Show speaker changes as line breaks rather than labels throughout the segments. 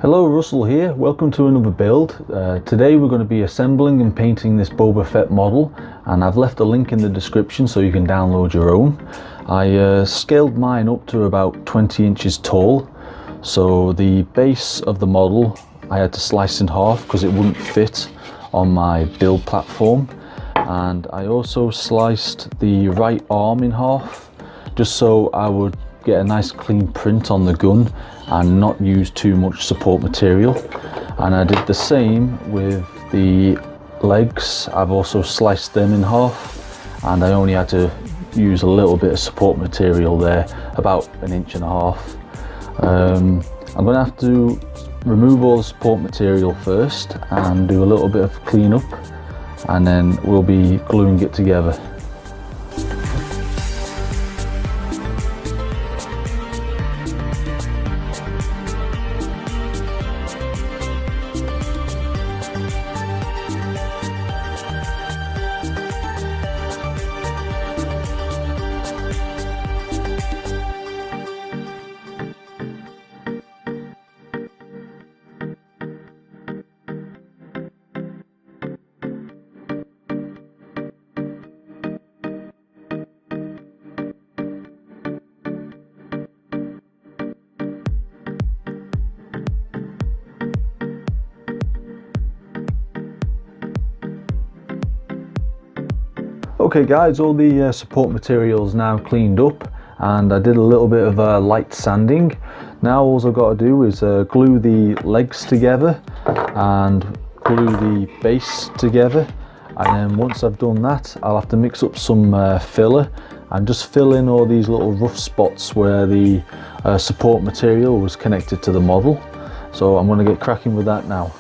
Hello, Russell here. Welcome to another build. Today we're going to be assembling and painting this Boba Fett model, and I've left a link in the description so you can download your own. I scaled mine up to about 20 inches tall, so the base of the model I had to slice in half because it wouldn't fit on my build platform, and I also sliced the right arm in half just so I would get a nice clean print on the gun and not use too much support material. And I did the same with the legs. I've also sliced them in half, and I only had to use a little bit of support material there, about 1.5 inches. I'm going to have to remove all the support material first and do a little bit of cleanup, and then we'll be gluing it together. Okay guys, all the support materials now cleaned up, and I did a little bit of light sanding. Now all I've got to do is glue the legs together and glue the base together, and then once I've done that I'll have to mix up some filler and just fill in all these little rough spots where the support material was connected to the model. So I'm going to get cracking with that now.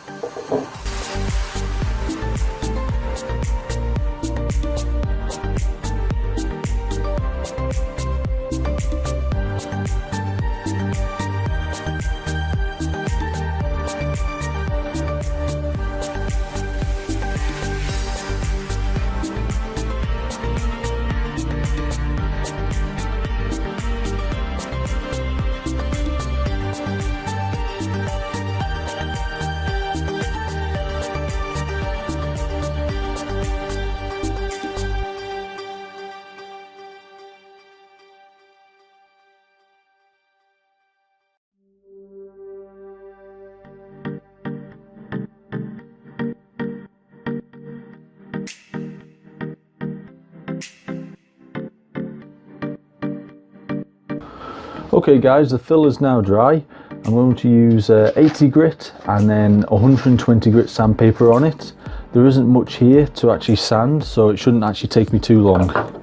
Okay guys, the fill is now dry. I'm going to use 80 grit and then 120 grit sandpaper on it. There isn't much here to actually sand, so it shouldn't actually take me too long.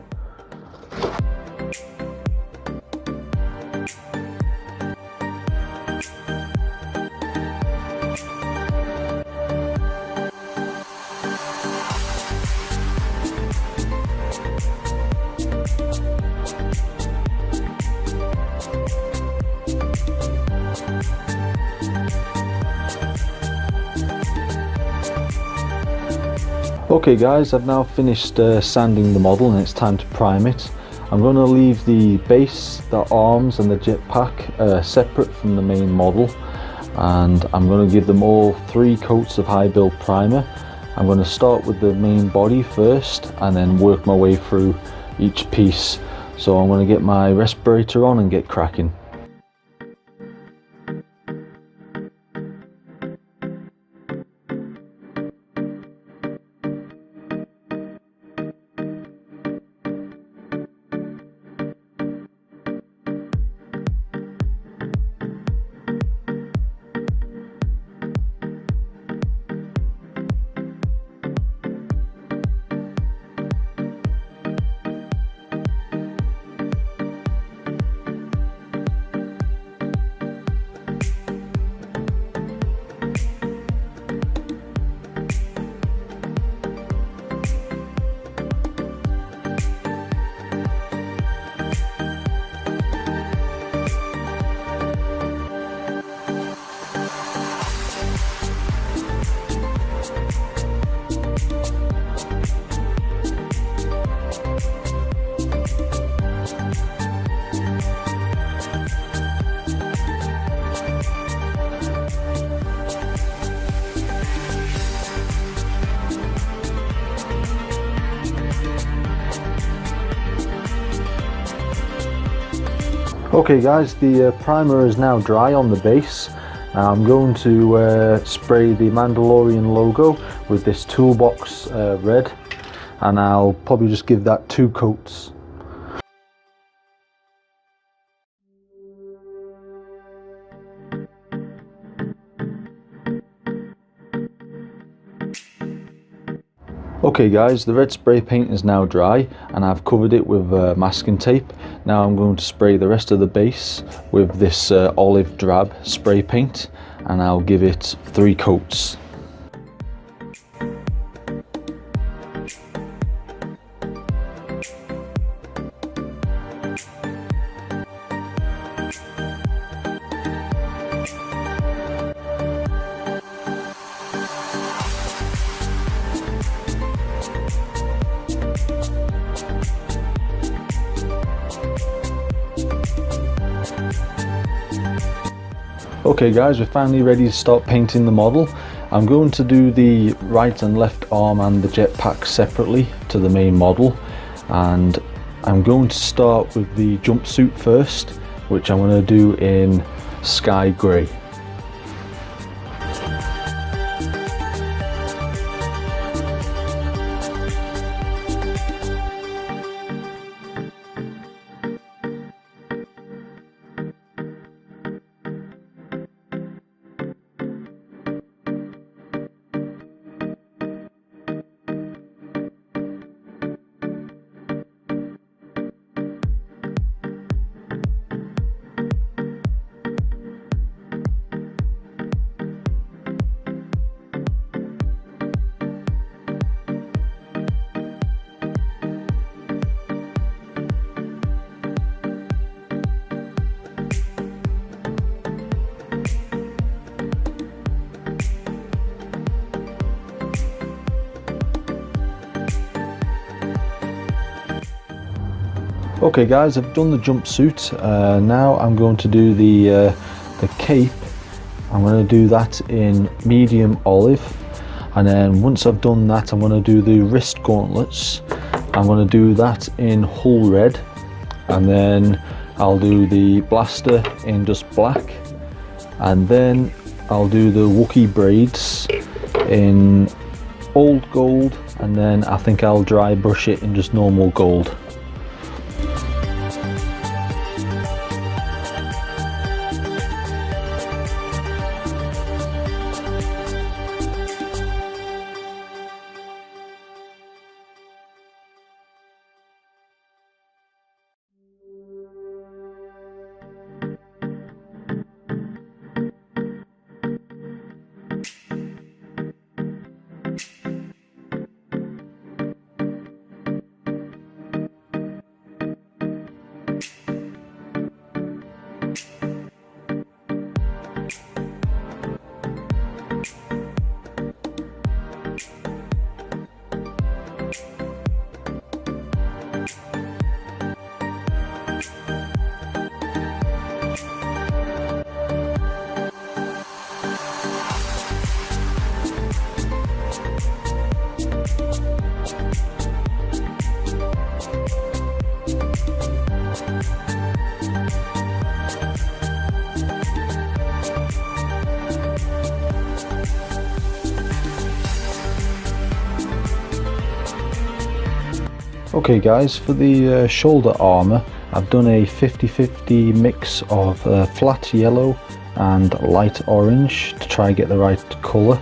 Okay guys, I've now finished sanding the model and it's time to prime it. I'm going to leave the base, the arms and the jetpack separate from the main model, and I'm going to give them all 3 coats of high build primer. I'm going to start with the main body first and then work my way through each piece. So I'm going to get my respirator on and get cracking. Okay guys, the primer is now dry on the base. I'm going to spray the Mandalorian logo with this toolbox red, and I'll probably just give that 2 coats. Okay guys, the red spray paint is now dry and I've covered it with masking tape. Now I'm going to spray the rest of the base with this olive drab spray paint, and I'll give it 3 coats. Okay guys, we're finally ready to start painting the model. I'm going to do the right and left arm and the jetpack separately to the main model, and I'm going to start with the jumpsuit first, which I'm going to do in sky grey. Okay guys, I've done the jumpsuit. Now I'm going to do the cape. I'm going to do that in medium olive, and then once I've done that, I'm going to do the wrist gauntlets. I'm going to do that in hull red, and then I'll do the blaster in just black, and then I'll do the Wookiee braids in old gold, and then I think I'll dry brush it in just normal gold. Okay guys, for the shoulder armour, I've done a 50-50 mix of flat yellow and light orange to try and get the right colour.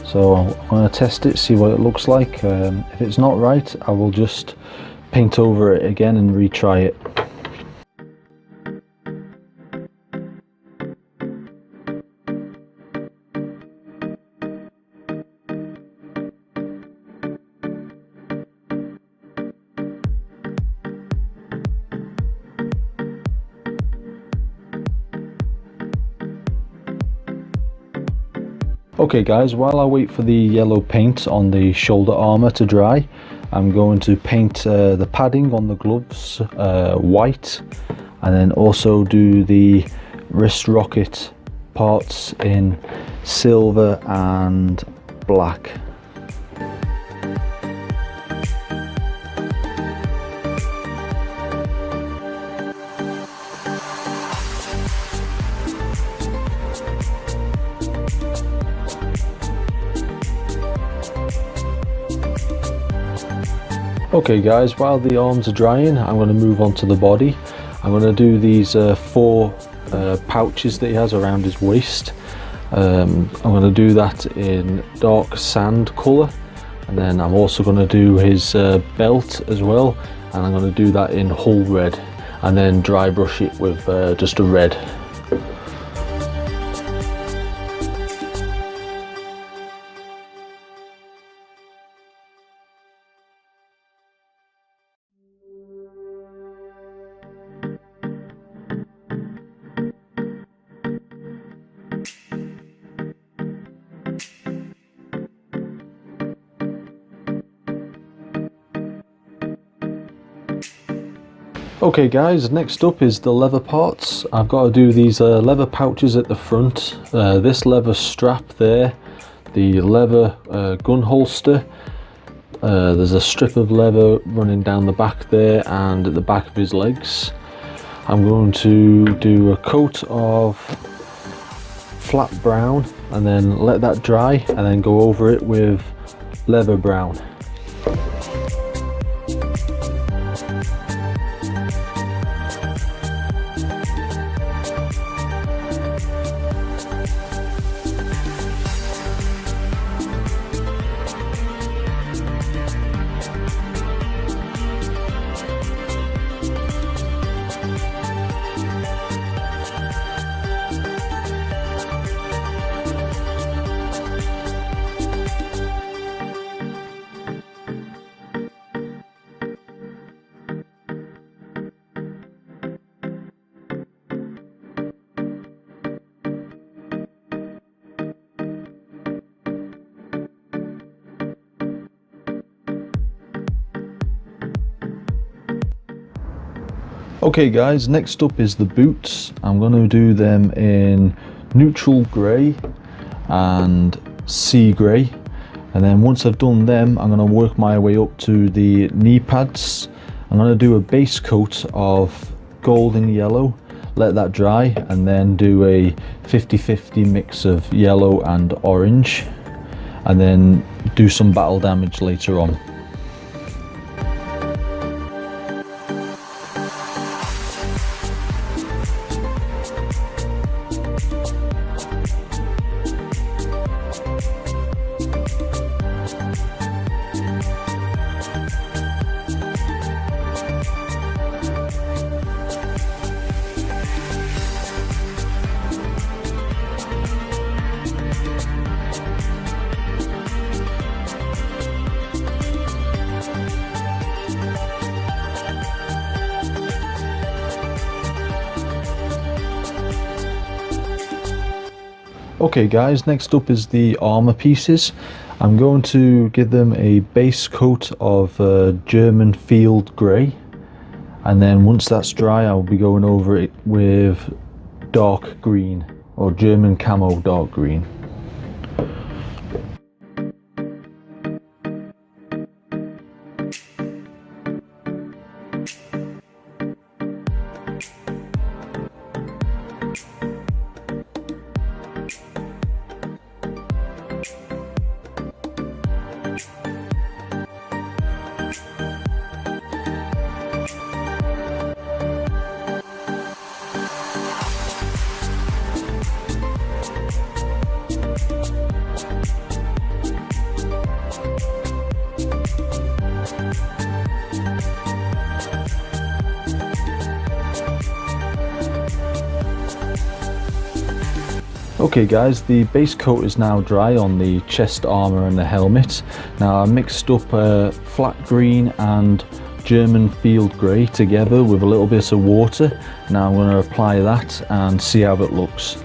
So I'm going to test it, see what it looks like. If it's not right, I will just paint over it again and retry it. Okay guys, while I wait for the yellow paint on the shoulder armour to dry, I'm going to paint the padding on the gloves white, and then also do the wrist rocket parts in silver and black. Okay guys, while the arms are drying, I'm going to move on to the body. I'm going to do these 4 pouches that he has around his waist. I'm going to do that in dark sand colour, and then I'm also going to do his belt as well, and I'm going to do that in hull red, and then dry brush it with just a red. Okay guys, next up is the leather parts. I've got to do these leather pouches at the front, this leather strap there, the leather gun holster, there's a strip of leather running down the back there and at the back of his legs. I'm going to do a coat of flat brown and then let that dry and then go over it with leather brown. Okay guys, next up is the boots. I'm going to do them in neutral grey and sea grey, and then once I've done them I'm going to work my way up to the knee pads. I'm going to do a base coat of golden yellow, let that dry, and then do a 50-50 mix of yellow and orange, and then do some battle damage later on. Okay guys, next up is the armor pieces. I'm going to give them a base coat of German field grey, and then once that's dry I'll be going over it with dark green, or German camo dark green. Okay guys, the base coat is now dry on the chest armor and the helmet. Now I mixed up flat green and German field grey together with a little bit of water. Now I'm going to apply that and see how it looks.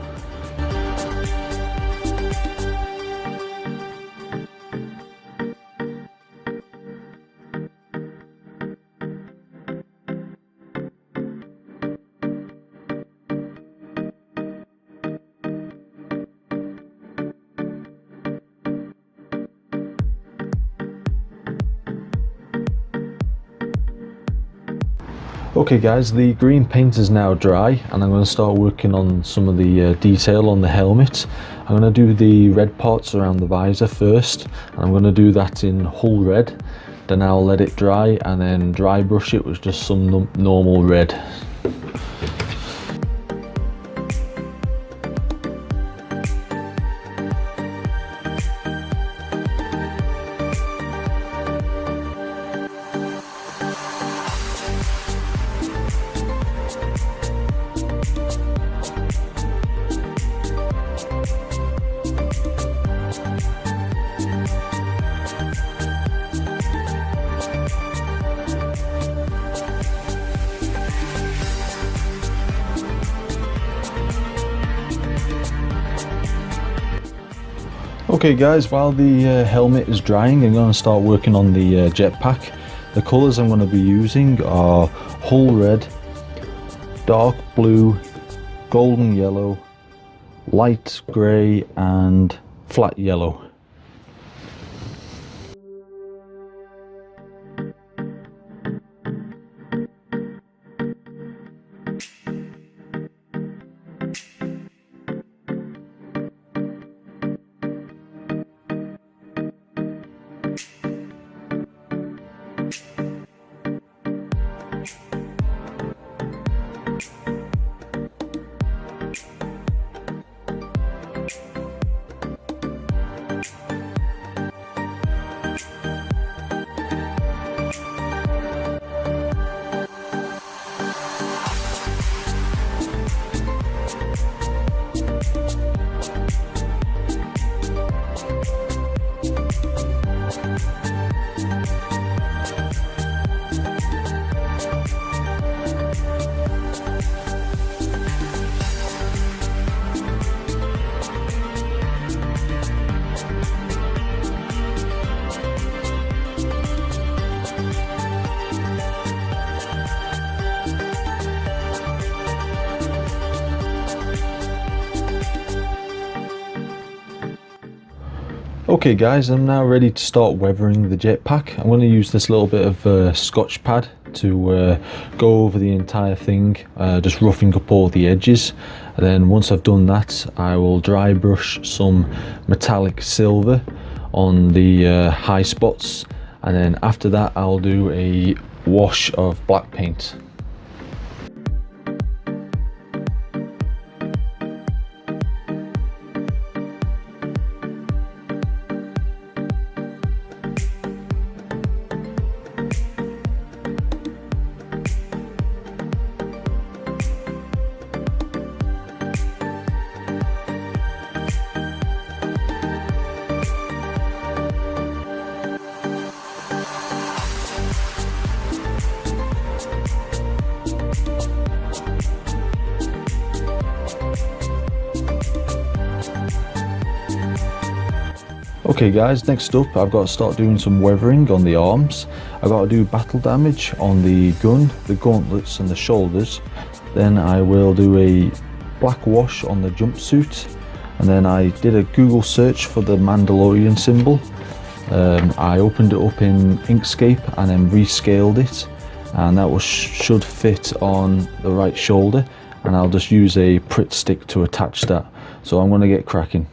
Okay guys, the green paint is now dry and I'm going to start working on some of the detail on the helmet. I'm going to do the red parts around the visor first, and I'm going to do that in hull red. Then I'll let it dry and then dry brush it with just some normal red. Okay guys, while the helmet is drying, I'm going to start working on the jetpack. The colours I'm going to be using are hull red, dark blue, golden yellow, light grey and flat yellow. Okay guys, I'm now ready to start weathering the jetpack. I'm going to use this little bit of Scotch pad to go over the entire thing, just roughing up all the edges. And then once I've done that, I will dry brush some metallic silver on the high spots, and then after that I'll do a wash of black paint. Okay guys, next up I've got to start doing some weathering on the arms. I've got to do battle damage on the gun, the gauntlets and the shoulders. Then I will do a black wash on the jumpsuit. And then I did a Google search for the Mandalorian symbol. I opened it up in Inkscape and then rescaled it. And that should fit on the right shoulder. And I'll just use a Pritt stick to attach that. So I'm going to get cracking.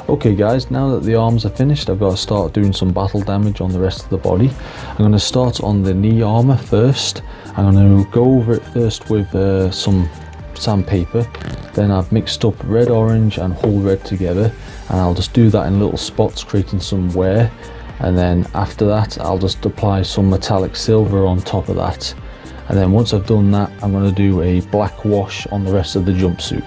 Okay guys, now that the arms are finished, I've got to start doing some battle damage on the rest of the body. I'm going to start on the knee armor first. I'm going to go over it first with some sandpaper. Then I've mixed up red, orange and whole red together, and I'll just do that in little spots, creating some wear. And then after that, I'll just apply some metallic silver on top of that. And then once I've done that, I'm going to do a black wash on the rest of the jumpsuit.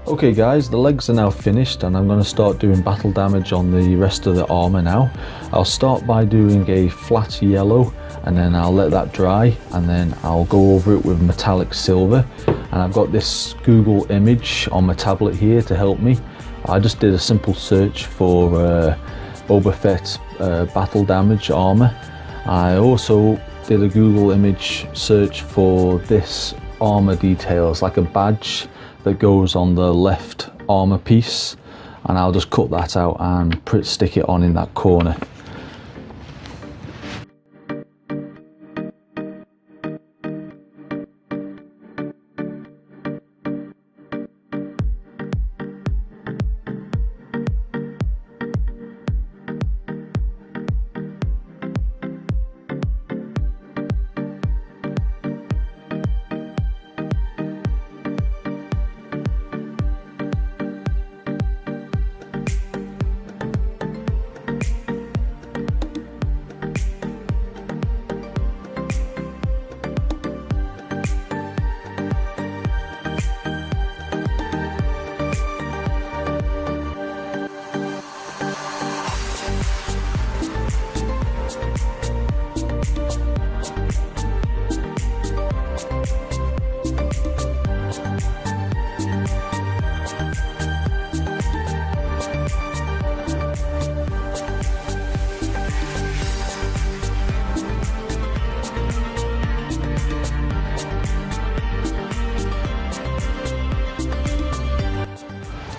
Okay guys, the legs are now finished and I'm going to start doing battle damage on the rest of the armor now. I'll start by doing a flat yellow and then I'll let that dry, and then I'll go over it with metallic silver. And I've got this Google image on my tablet here to help me. I just did a simple search for Boba Fett battle damage armor. I also did a Google image search for this armor details, like a badge that goes on the left armor piece, and I'll just cut that out and stick it on in that corner.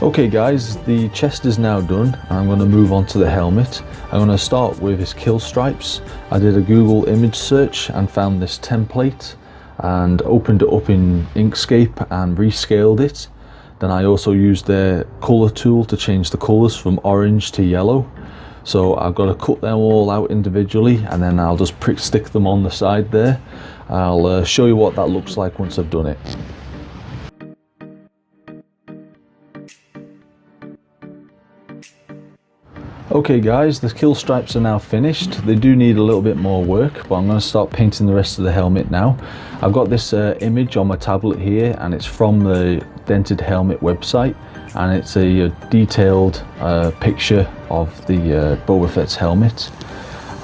Okay guys, the chest is now done and I'm going to move on to the helmet. I'm going to start with his kill stripes. I did a Google image search and found this template and opened it up in Inkscape and rescaled it. Then I also used the colour tool to change the colours from orange to yellow. So I've got to cut them all out individually and then I'll just stick them on the side there. I'll show you what that looks like once I've done it. Okay guys, the kill stripes are now finished. They do need a little bit more work, but I'm going to start painting the rest of the helmet now. I've got this image on my tablet here, and it's from the Dented Helmet website, and it's a detailed picture of the Boba Fett's helmet.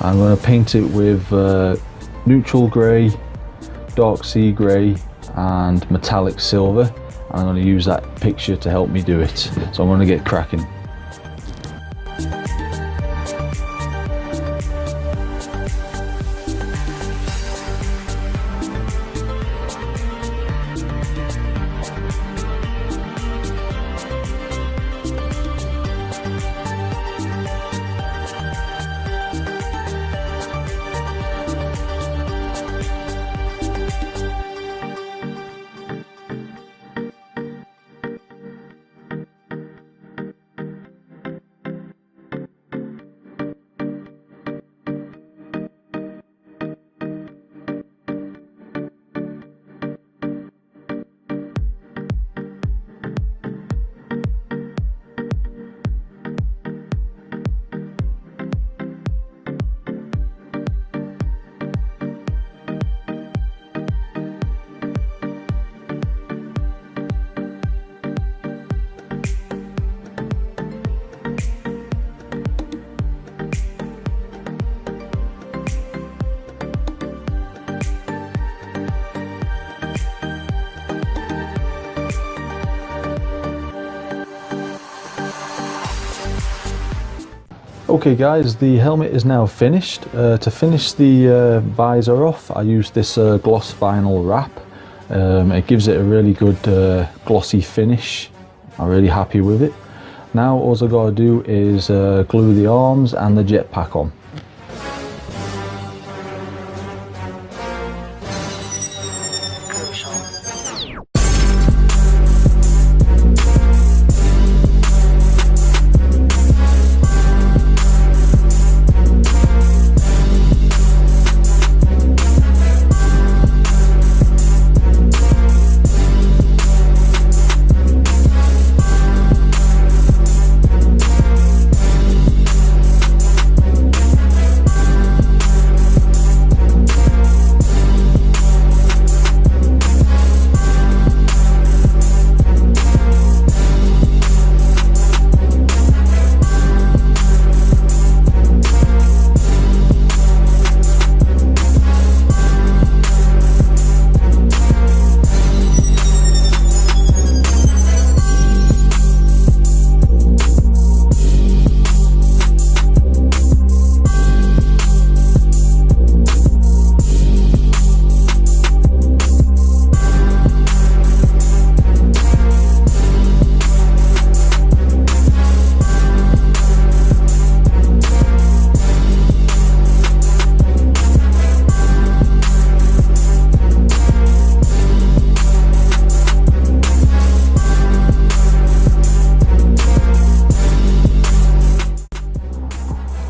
I'm going to paint it with neutral grey, dark sea grey and metallic silver, and I'm going to use that picture to help me do it. So I'm going to get cracking. Okay guys, the helmet is now finished. To finish the visor off, I used this gloss vinyl wrap. It gives it a really good glossy finish. I'm really happy with it. Now all I gotta do is glue the arms and the jetpack on.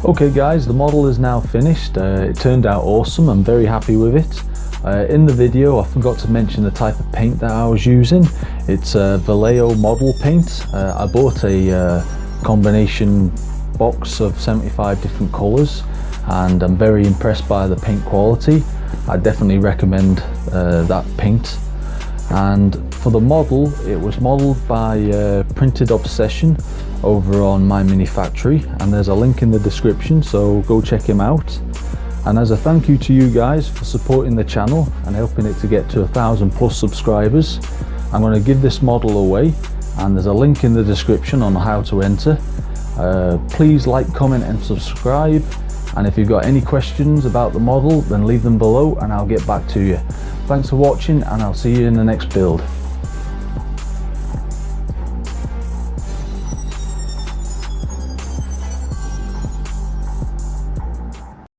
Okay guys, the model is now finished. It turned out awesome. I'm very happy with it. In the video I forgot to mention the type of paint that I was using. It's Vallejo model paint. I bought a combination box of 75 different colours and I'm very impressed by the paint quality. I definitely recommend that paint. And for the model, it was modelled by Printed Obsession over on Myminifactory, and there's a link in the description, so go check him out. And as a thank you to you guys for supporting the channel and helping it to get to 1,000+ subscribers, I'm going to give this model away, and there's a link in the description on how to enter. Please like, comment and subscribe, and if you've got any questions about the model then leave them below and I'll get back to you. Thanks for watching and I'll see you in the next build.